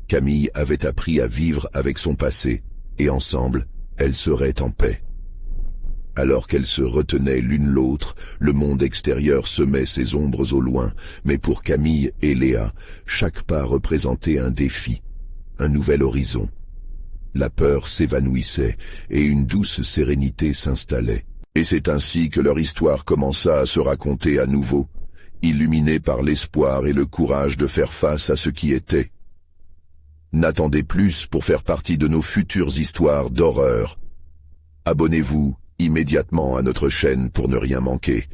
Camille avait appris à vivre avec son passé, et ensemble, elles seraient en paix. Alors qu'elles se retenaient l'une l'autre, le monde extérieur semait ses ombres au loin, mais pour Camille et Léa, chaque pas représentait un défi, un nouvel horizon. La peur s'évanouissait et une douce sérénité s'installait. Et c'est ainsi que leur histoire commença à se raconter à nouveau, illuminée par l'espoir et le courage de faire face à ce qui était. N'attendez plus pour faire partie de nos futures histoires d'horreur. Abonnez-vous immédiatement à notre chaîne pour ne rien manquer.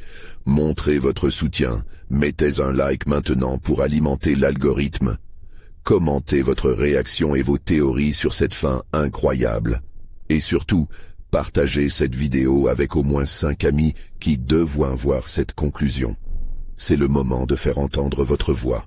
Montrez votre soutien, mettez un like maintenant pour alimenter l'algorithme. Commentez votre réaction et vos théories sur cette fin incroyable. Et surtout, partagez cette vidéo avec au moins 5 amis qui doivent voir cette conclusion. C'est le moment de faire entendre votre voix.